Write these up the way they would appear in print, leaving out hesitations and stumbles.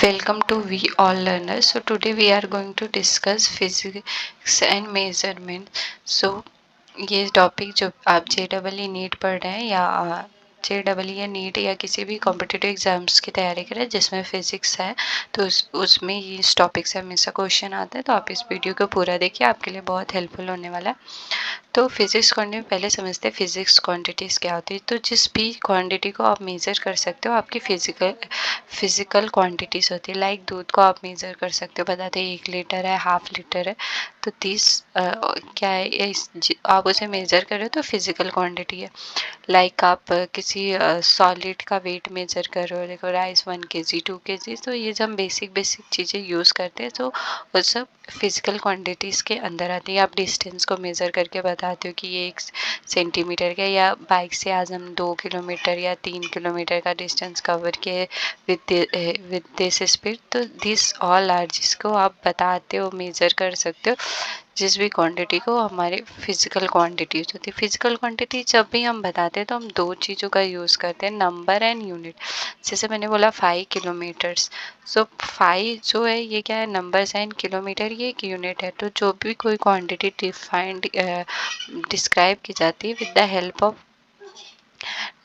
Welcome to We All Learners. So today we are going to discuss physics and measurement. So ये topic जो आप JEE NEET पढ़ रहे हैं या JEE या नीट या किसी भी कॉम्पिटिटिव एग्जाम्स की तैयारी कर रहे हैं जिसमें फिजिक्स है, तो उसमें ये इस टॉपिक से हमेशा क्वेश्चन आता है। तो आप इस वीडियो को पूरा देखिए, आपके लिए बहुत हेल्पफुल होने वाला है। तो फिजिक्स क्वांटिटी पहले समझते हैं फिजिक्स क्वांटिटीज़ क्या होती है। तो जिस भी क्वांटिटी को आप मेज़र कर सकते हो आपकी फिजिकल क्वांटिटीज़ होती है। लाइक दूध को आप मेज़र कर सकते हो, बताते हैं 1 लीटर है, हाफ लीटर है। तो 30 क्या है आप उसे मेज़र कर रहे हो तो फिजिकल क्वांटिटी है। लाइक आप किसी सॉलिड का वेट मेजर कर रहे हो, देखो राइस 1 kg 2 kg। तो ये जब बेसिक चीज़ें यूज़ करते हैं तो वो सब फिजिकल क्वांटिटीज़ के अंदर आती है। आप डिस्टेंस को मेज़र करके बताते हो कि ये 1 सेंटीमीटर का, या बाइक से आज हम 2 किलोमीटर या 3 किलोमीटर का डिस्टेंस कवर किए विद दिस स्पीड। तो दिस ऑल आर, जिसको आप बताते हो मेज़र कर सकते हो जिस भी क्वांटिटी को, हमारी फिजिकल क्वांटिटीज होती है। फिजिकल क्वांटिटी जब भी हम बताते हैं तो हम दो चीज़ों का यूज़ करते हैं, नंबर एंड यूनिट। जैसे मैंने बोला 5 किलोमीटर्स, सो 5 जो है ये क्या है, नंबर्स एंड किलोमीटर ये एक यूनिट है। तो जो भी कोई क्वांटिटी डिस्क्राइब की जाती है with the help of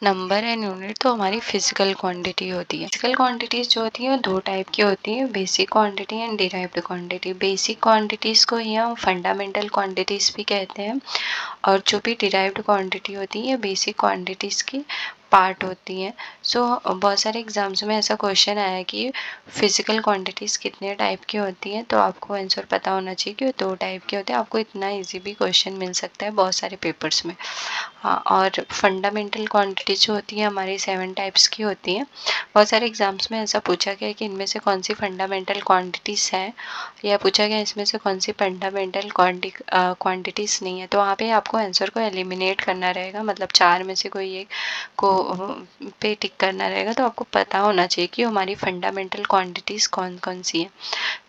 number and unit, तो हमारी फिजिकल क्वांटिटी होती है। फिजिकल क्वांटिटीज जो होती है वो दो टाइप की होती है, basic quantity and derived quantity. Basic quantities को ही हम फंडामेंटल क्वांटिटीज भी कहते हैं, और जो भी डिराइव्ड क्वांटिटी होती है बेसिक क्वांटिटीज की पार्ट होती हैं। सो बहुत सारे एग्जाम्स में ऐसा क्वेश्चन आया कि फिजिकल क्वांटिटीज़ कितने टाइप की होती हैं, तो आपको आंसर पता होना चाहिए कि वो 2 टाइप के होते हैं। आपको इतना इजी भी क्वेश्चन मिल सकता है बहुत सारे पेपर्स में। हाँ, और फंडामेंटल क्वांटिटी जो होती है हमारी 7 टाइप्स की होती हैं। बहुत सारे एग्जाम्स में ऐसा पूछा गया है कि इनमें से कौन सी फंडामेंटल क्वांटिटीज़ हैं, या पूछा गया इसमें से कौन सी फंडामेंटल क्वांटिटीज़ नहीं है। तो वहाँ पे आपको आंसर को एलिमिनेट करना रहेगा, मतलब 4 में से कोई एक को पे टिक करना रहेगा। तो आपको पता होना चाहिए कि हमारी फंडामेंटल क्वांटिटीज़ कौन कौन सी हैं।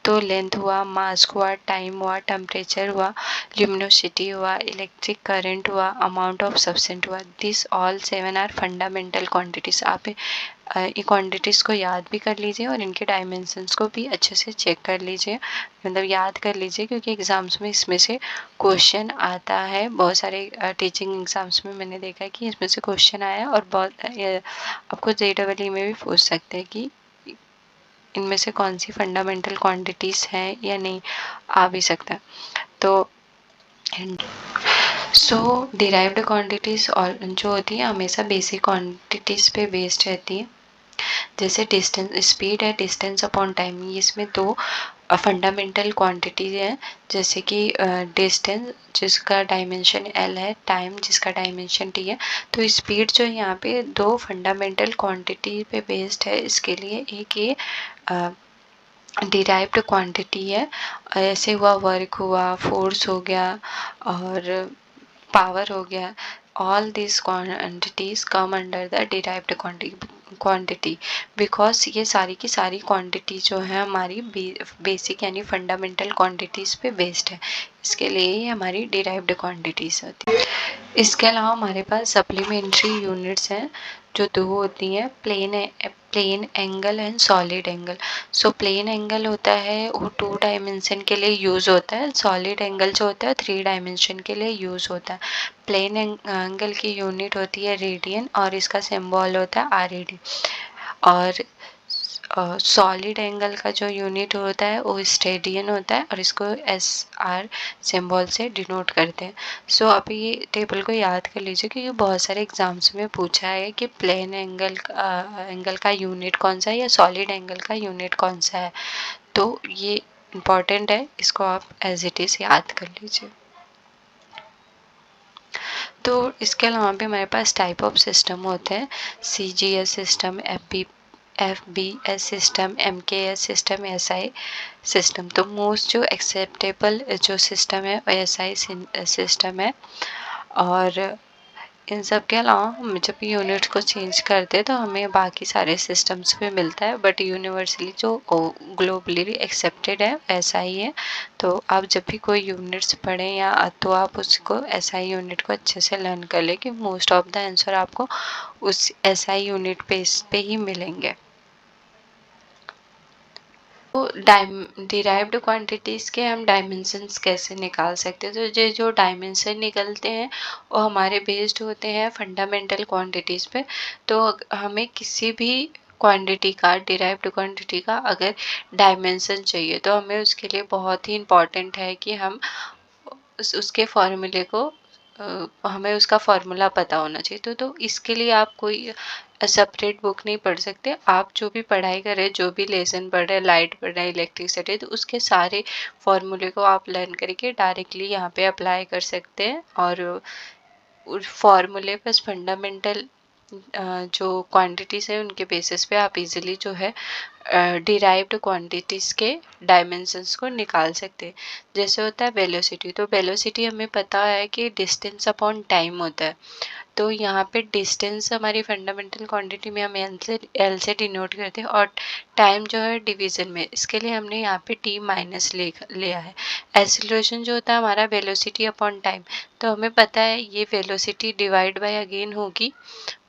तो लेंथ हुआ, मास हुआ, टाइम हुआ, टेम्परेचर हुआ, ल्यूमिनोसिटी हुआ, इलेक्ट्रिक करंट हुआ, अमाउंट ऑफ सब्सटेंट हुआ। This all 7 are fundamental quantities. आप ये क्वांटिटीज़ को याद भी कर लीजिए और इनके डायमेंशंस को भी अच्छे से चेक कर लीजिए, मतलब याद कर लीजिए, क्योंकि एग्ज़ाम्स में इसमें से क्वेश्चन आता है। बहुत सारे टीचिंग एग्ज़ाम्स में मैंने देखा है कि इसमें से क्वेश्चन आया है, और बहुत आपको JEE में भी पूछ सकते हैं कि इनमें से कौन सी फंडामेंटल क्वांटिटीज़ हैं या नहीं, आ भी सकता है। तो डिराइव्ड क्वांटिटीज़ और जो होती है हमेशा बेसिक क्वांटिटीज़ पे बेस्ड रहती है। जैसे डिस्टेंस, स्पीड है डिस्टेंस अपॉन टाइम, इसमें दो फंडामेंटल क्वांटिटीज है। जैसे कि डिस्टेंस जिसका डायमेंशन L है, टाइम जिसका डायमेंशन T है। तो स्पीड जो है यहाँ पे दो फंडामेंटल क्वांटिटी पे बेस्ड है। इसके लिए एक ये डिराइव्ड क्वांटिटी है। ऐसे हुआ वर्क हुआ, फोर्स हो गया और पावर हो गया। All this quantities come under the derived quantity, because ये सारी की सारी क्वांटिटी जो है हमारी बेसिक यानी फंडामेंटल क्वांटिटीज पे बेस्ड है। इसके लिए ये हमारी डिराइव्ड क्वांटिटीज होती है। इसके अलावा हमारे पास सप्लीमेंट्री यूनिट्स हैं जो दो होती हैं, plane angle and solid angle. So plane angle होता है वो 2 डायमेंशन के लिए यूज़ होता है, सॉलिड एंगल जो होता है 3 डायमेंशन के लिए यूज़ होता है। प्लेन एंगल की यूनिट होती है रेडियन और इसका सिंबल होता है RAD। और सॉलिड एंगल का जो यूनिट होता है वो स्टेडियन होता है और इसको SR सिंबल से डिनोट करते हैं। सो अभी ये टेबल को याद कर लीजिए क्योंकि बहुत सारे एग्जाम्स में पूछा है कि प्लेन एंगल का यूनिट कौन सा है या सॉलिड एंगल का यूनिट कौन सा है। तो ये इम्पॉर्टेंट है, इसको आप एज इट इज़ याद कर लीजिए। तो इसके अलावा भी हमारे पास टाइप ऑफ सिस्टम होते हैं, CGS system, FBS system, MKS system, SI system. तो मोस्ट जो एक्सेप्टेबल जो सिस्टम है वो SI सिस्टम है। और इन सब के अलावा हम जब यूनिट को चेंज करते हैं तो हमें बाकी सारे सिस्टम्स भी मिलता है, बट यूनिवर्सली जो ग्लोबली एक्सेप्टेड है ऐसा ही है। तो आप जब भी कोई यूनिट्स पढ़ें या तो आप उसको SI यूनिट को अच्छे से लर्न कर लें कि मोस्ट ऑफ द आंसर आपको उस SI यूनिट पे ही मिलेंगे। तो डिराइव्ड क्वांटिटीज़ के हम डायमेंशंस कैसे निकाल सकते हैं? तो ये जो डायमेंशन निकलते हैं वो हमारे बेस्ड होते हैं फंडामेंटल क्वांटिटीज़ पे। तो हमें किसी भी क्वांटिटी का, डिराइव्ड क्वांटिटी का अगर डायमेंशन चाहिए तो हमें उसके लिए बहुत ही इम्पॉर्टेंट है कि हम उसके फॉर्मूले को हमें उसका फॉर्मूला पता होना चाहिए। तो इसके लिए आप कोई सेपरेट बुक नहीं पढ़ सकते। आप जो भी पढ़ाई कर रहे हैं, जो भी लेसन पढ़ रहे हैं, लाइट पढ़ रहे हैं, इलेक्ट्रिसिटी, तो उसके सारे फॉर्मूले को आप लर्न करके डायरेक्टली यहाँ पे अप्लाई कर सकते हैं। और उस फॉर्मूले बस फंडामेंटल जो क्वांटिटीज़ है उनके बेसिस पे आप इजीली जो है डिराइव्ड क्वांटिटीज़ के डायमेंशंस को निकाल सकते हैं। जैसे होता है वेलोसिटी, तो वेलोसिटी हमें पता है कि डिस्टेंस अपॉन टाइम होता है। तो यहाँ पे डिस्टेंस हमारी फंडामेंटल क्वांटिटी में हम एल से डिनोट करते हैं और टाइम जो है डिवीजन में, इसके लिए हमने यहाँ पे टी माइनस लिया है। एक्सीलरेशन जो होता है हमारा वेलोसिटी अपॉन टाइम, तो हमें पता है ये वेलोसिटी डिवाइड बाय अगेन होगी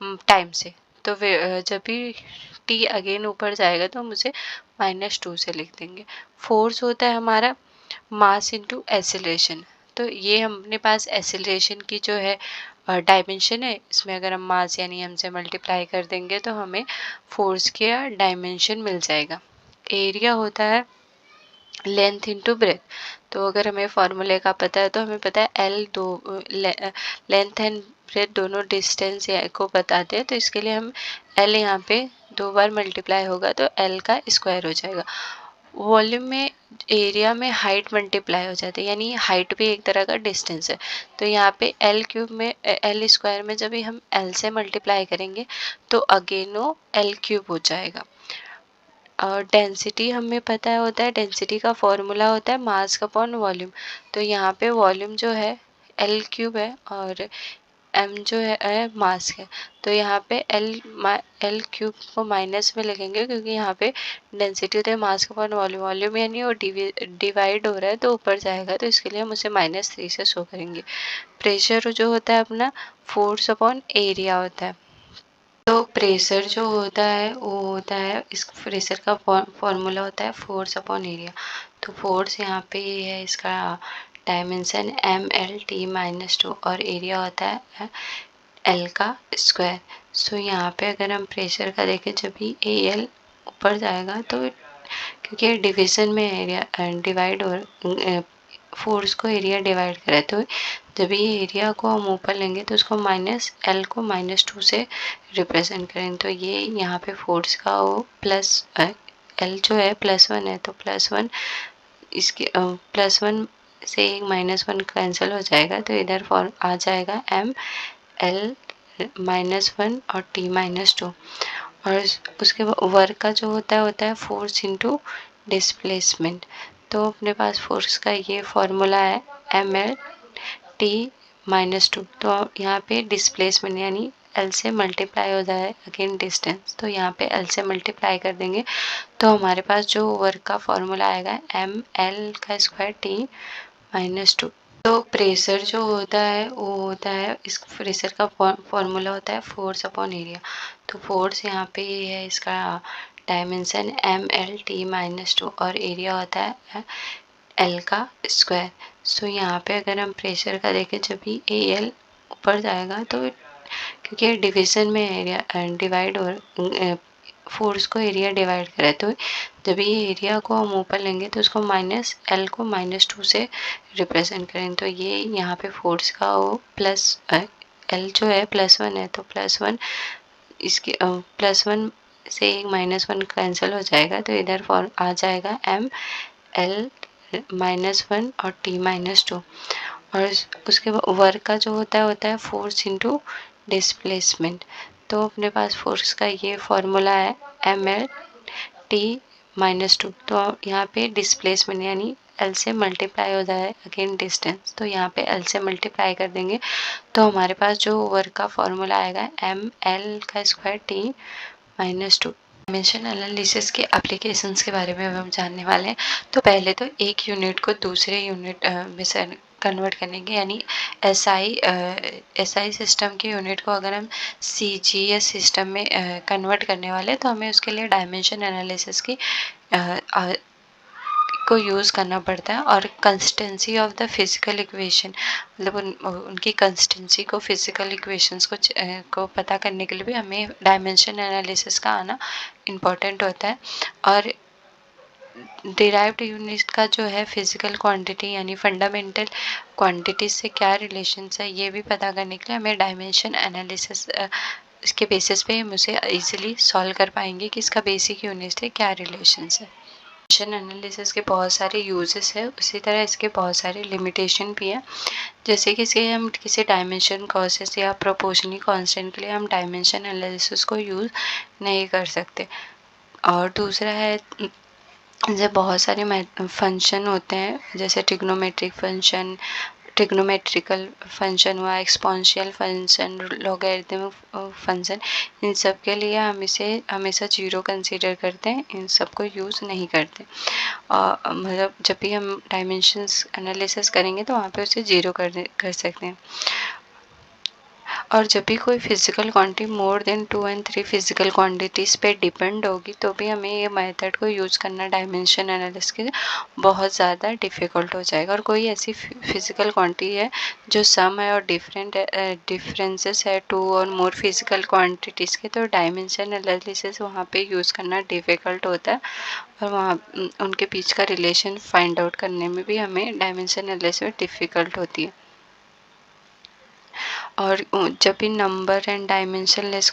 टाइम से। तो जब भी टी अगेन ऊपर जाएगा तो हम उसे -2 से लिख देंगे। फोर्स होता है हमारा मास इंटू एक्सेलरेशन। तो ये अपने पास एक्सेलरेशन की जो है डायमेंशन है, इसमें अगर हम मास यानी एम से मल्टीप्लाई कर देंगे तो हमें फोर्स का डायमेंशन मिल जाएगा। एरिया होता है लेंथ इंटू ब्रेथ। तो अगर हमें फॉर्मूले का पता है तो हमें पता है एल लेंथ एंड ब्रेथ दोनों डिस्टेंस को बताते हैं। तो इसके लिए हम एल यहाँ पे 2 बार मल्टीप्लाई होगा तो एल का स्क्वायर हो जाएगा। वॉल्यूम में, एरिया में हाइट मल्टीप्लाई हो जाती है, यानी हाइट भी एक तरह का डिस्टेंस है। तो यहाँ पे एल क्यूब में, एल स्क्वायर में जब भी हम एल से मल्टीप्लाई करेंगे तो अगेन वो एल क्यूब हो जाएगा। और डेंसिटी हमें पता है होता है, डेंसिटी का फॉर्मूला होता है मास अपॉन वॉल्यूम। तो यहाँ पे वॉल्यूम जो है एल क्यूब है और एम जो है मास है। तो यहाँ पे एल क्यूब को माइनस में लिखेंगे क्योंकि यहाँ पे डेंसिटी होता है मास अपॉन वॉल्यूम। वॉल्यूम यानी वो डिवाइड हो रहा है तो ऊपर जाएगा, तो इसके लिए हम उसे -3 से शो करेंगे। प्रेशर जो होता है अपना फोर्स अपॉन एरिया होता है। तो प्रेशर जो होता है वो होता है, इस प्रेशर का फॉर्मूला होता है फोर्स अपॉन एरिया। तो फोर्स यहाँ पे ये है, इसका डायमेंशन mL/T-2 और एरिया होता है एल का स्क्वायर। सो यहाँ पे अगर हम प्रेशर का देखें, जब भी एल ऊपर जाएगा तो क्योंकि डिवीजन में एरिया डिवाइड हो, फोर्स को एरिया डिवाइड करे, तो जब ये एरिया को हम ऊपर लेंगे तो उसको एल को -2 से रिप्रेजेंट करेंगे। तो ये यहाँ पे फोर्स का वो प्लस एल जो है +1 है, तो +1 इसके +1 से एक -1 कैंसिल हो जाएगा, तो इधर फॉर्म आ जाएगा ml -1 और T-2। और उसके बाद वर्क का जो होता है फोर्स इंटू डिस्प्लेसमेंट। तो अपने पास फोर्स का ये फॉर्मूला है mL/T-2। तो यहाँ पे डिस्प्लेसमेंट यानी एल से मल्टीप्लाई हो जाए अगेन डिस्टेंस, तो यहाँ पे एल से मल्टीप्लाई कर देंगे तो हमारे पास जो वर्क का फॉर्मूला आएगा mL²T-2। तो प्रेशर जो होता है वो होता है, इस प्रेशर का फॉर्मूला होता है फोर्स अपॉन एरिया। तो फोर्स यहाँ पे ये है, इसका डायमेंशन mL/T-2 और एरिया होता है एल का स्क्वायर। सो यहाँ पे अगर हम प्रेशर का देखें, जब भी एल ऊपर जाएगा तो क्योंकि डिवीजन में एरिया डिवाइड हो, फोर्स को एरिया डिवाइड करे, तो जब ये एरिया को हम ऊपर लेंगे तो उसको एल को -2 से रिप्रेजेंट करेंगे। तो ये यहाँ पे फोर्स का वो प्लस एल जो है +1 है, तो +1 इसके +1 से एक -1 कैंसिल हो जाएगा, तो इधर फॉर्म आ जाएगा mL -1 और T-2। और उसके बाद वर्क का जो होता है फोर्स इंटू डिस्प्लेसमेंट। तो अपने पास फोर्स का ये फॉर्मूला है mL/T-2। तो यहाँ पे डिस्प्लेसमेंट यानी एल से मल्टीप्लाई हो जाए अगेन डिस्टेंस, तो यहाँ पे एल से मल्टीप्लाई कर देंगे तो हमारे पास जो वर्क का फॉर्मूला आएगा mL²T-2। डायमेंशन एनालिसिस के एप्लीकेशंस के बारे में हम जानने वाले हैं। तो पहले तो एक यूनिट को दूसरे यूनिट में कन्वर्ट करने के, यानी एसआई सिस्टम के यूनिट को अगर हम सीजीएस सिस्टम में कन्वर्ट करने वाले हैं तो हमें उसके लिए डायमेंशन एनालिसिस की को यूज़ करना पड़ता है। और consistency of the physical equation, मतलब उनकी कंसिस्टेंसी को, फिजिकल इक्वेशंस को पता करने के लिए भी हमें डायमेंशन एनालिसिस का आना इम्पोर्टेंट होता है। और डिराइव्ड यूनिट का जो है फिजिकल क्वांटिटी यानी फंडामेंटल क्वांटिटी से क्या रिलेशन है, ये भी पता करने के लिए हमें डायमेंशन एनालिसिस, इसके बेसिस पे हम उसे इजीली सॉल्व कर पाएंगे कि इसका बेसिक यूनिट से क्या रिलेशन है। डायमेंशन एनालिसिस के बहुत सारे यूजेस है, उसी तरह इसके बहुत सारे लिमिटेशन भी है। जैसे कि हम किसी डायमेंशन कॉसेस या प्रोपोर्शनली कांस्टेंट के लिए हम डायमेंशन एनालिसिस को यूज़ नहीं कर सकते। और दूसरा है, जैसे बहुत सारे फंक्शन होते हैं, जैसे ट्रिग्नोमेट्रिक फंक्शन, ट्रिग्नोमेट्रिकल फंक्शन हुआ, एक्सपोनेंशियल फंक्शन, लॉगरिथमिक फंक्शन, इन सब के लिए हम इसे हमेशा जीरो कंसीडर करते हैं, इन सब को यूज़ नहीं करते। मतलब जब भी हम डायमेंशंस एनालिसिस करेंगे तो वहाँ पे उसे जीरो कर सकते हैं। और जब भी कोई फिजिकल क्वांटिटी मोर देन 2 और 3 फिजिकल क्वांटिटीज़ पे डिपेंड होगी तो भी हमें ये मेथड को यूज़ करना डायमेंशन एनालिसिस के बहुत ज़्यादा डिफ़िकल्ट हो जाएगा। और कोई ऐसी फिजिकल क्वांटिटी है जो सम है और डिफरेंसेस है 2 और मोर फिजिकल क्वांटिटीज़ के, तो डायमेंशन एनालिसिस वहाँ पे यूज़ करना डिफ़िकल्ट होता है। और वहाँ उनके बीच का रिलेशन फाइंड आउट करने में भी हमें डायमेंशन एनालिसिस डिफ़िकल्ट होती है। और जब भी नंबर एंड डायमेंशनलेस,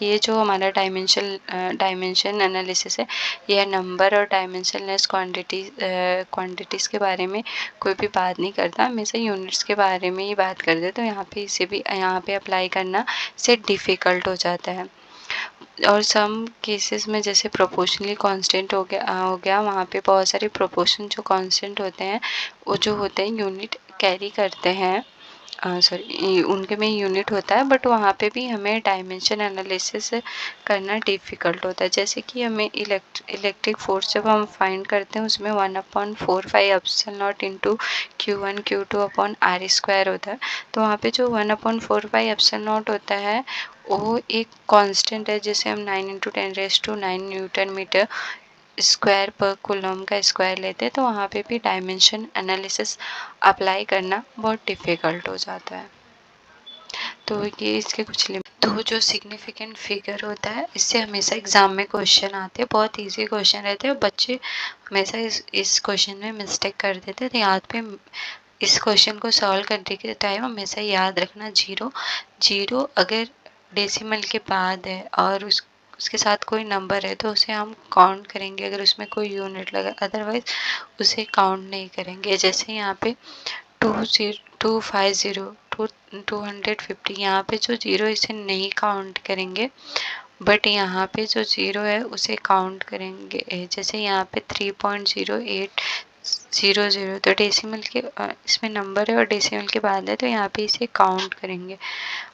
ये जो हमारा डायमेंशन एनालिसिस है, यह नंबर और डायमेंशनलेस क्वांटिटीज़ के बारे में कोई भी बात नहीं करता, हमेशा यूनिट्स के बारे में ही बात करते हैं। तो यहाँ पे इसे भी यहाँ पे अप्लाई करना से डिफ़िकल्ट हो जाता है। और सम केसेस में जैसे प्रोपोर्शनली कांस्टेंट हो गया वहाँ पे बहुत सारे प्रोपोर्शन जो कांस्टेंट होते हैं, वो जो होते हैं यूनिट कैरी करते हैं, सॉरी उनके में यूनिट होता है, बट वहाँ पे भी हमें डायमेंशन एनालिसिस करना डिफ़िकल्ट होता है। जैसे कि हमें इलेक्ट्रिक फोर्स जब हम फाइंड करते हैं उसमें 1/4 epsilon not into Q1 Q2 upon R² होता है। तो वहाँ पे जो 1/4 एप्सिलॉन नॉट होता है वो एक कांस्टेंट है, जिसे हम 9 × 10⁹ न्यूटन मीटर स्क्वायर पर कूलम का स्क्वायर लेते हैं। तो वहाँ पे भी डायमेंशन एनालिसिस अप्लाई करना बहुत डिफ़िकल्ट हो जाता है। तो ये इसके कुछ लिमिट। तो जो सिग्निफिकेंट फिगर होता है, इससे हमेशा एग्जाम में क्वेश्चन आते हैं, बहुत इजी क्वेश्चन रहते हैं, बच्चे हमेशा इस क्वेश्चन में मिस्टेक कर देते हैं। तो याद पे इस क्वेश्चन को सॉल्व करने के टाइम हमेशा याद रखना, जीरो अगर डेसिमल के बाद है और उसके साथ कोई नंबर है तो उसे हम काउंट करेंगे अगर उसमें कोई यूनिट लगा, अदरवाइज उसे काउंट नहीं करेंगे। जैसे यहाँ पे 250 यहाँ पे जो जीरो इसे नहीं काउंट करेंगे, बट यहाँ पे जो जीरो है उसे काउंट करेंगे। जैसे यहाँ पे 3.0800, तो डेसिमल के इसमें नंबर है और डेसिमल के बाद है, तो यहाँ पे इसे काउंट करेंगे।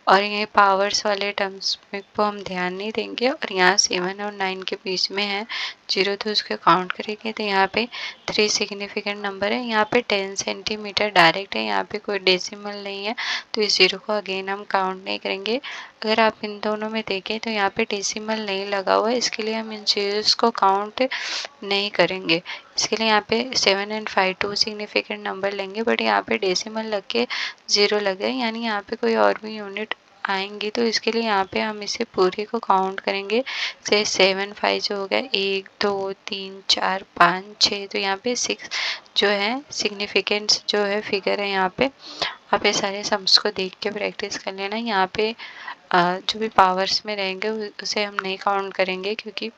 और ये पावर्स वाले टर्म्स में को हम ध्यान नहीं देंगे। और यहाँ 7 और 9 के बीच में है जीरो, तो उसको काउंट करेंगे। तो यहाँ पे 3 सिग्निफिकेंट नंबर है, यहाँ पे 10 सेंटीमीटर डायरेक्ट है, यहाँ पे कोई डेसिमल नहीं है, तो इस जीरो को अगेन हम काउंट नहीं करेंगे। अगर आप इन दोनों में देखें तो यहाँ पे डेसिमल नहीं लगा हुआ है, इसके लिए हम इन जीरोस को काउंट नहीं करेंगे। इसके लिए यहाँ पे 7 और 5 2 सिग्निफिकेंट नंबर लेंगे, बट यहाँ पे डेसिमल लग के जीरो लगे, यानी यहाँ पे कोई और भी यूनिट आएंगी, तो इसके लिए यहाँ पे हम इसे पूरे को काउंट करेंगे। से 7 5 जो हो गया 1 2 3 4 5 6, तो यहाँ पे 6 जो है सिग्निफिकेंस जो है फिगर है। यहाँ पे आप ये सारे सम्स को देख के प्रैक्टिस कर लेना। यहाँ पे जो भी पावर्स में रहेंगे उसे हम नहीं काउंट करेंगे, क्योंकि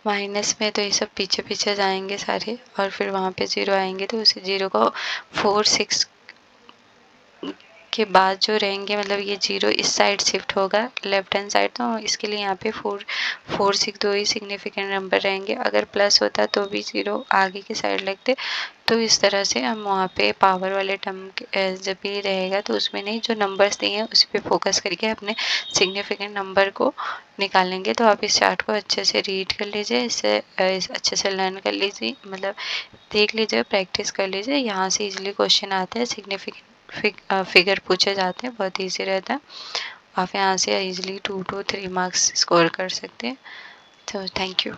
माइनस में तो ये सब पीछे पीछे जाएंगे सारे, और फिर वहाँ पे जीरो आएंगे, तो उसी जीरो को 4 6 के बाद जो रहेंगे, मतलब ये जीरो इस साइड शिफ्ट होगा लेफ्ट हैंड साइड, तो इसके लिए यहाँ पे 4 6 2 ही सिग्निफिकेंट नंबर रहेंगे। अगर प्लस होता तो भी जीरो आगे की साइड लगते। तो इस तरह से हम वहाँ पे पावर वाले टर्म जब भी रहेगा तो उसमें नहीं, जो नंबर्स दिए हैं उस पर फोकस करके अपने सिग्निफिकेंट नंबर को निकालेंगे। तो आप इस चार्ट को अच्छे से रीड कर लीजिए, इसे अच्छे से लर्न कर लीजिए, मतलब देख लीजिए, प्रैक्टिस कर लीजिए, यहाँ से इजीली क्वेश्चन आते हैं, सिग्निफिकेंट फिगर पूछे जाते हैं, बहुत इजी रहता है। आप यहाँ से इजीली 2 to 3 मार्क्स स्कोर कर सकते हैं। तो थैंक यू।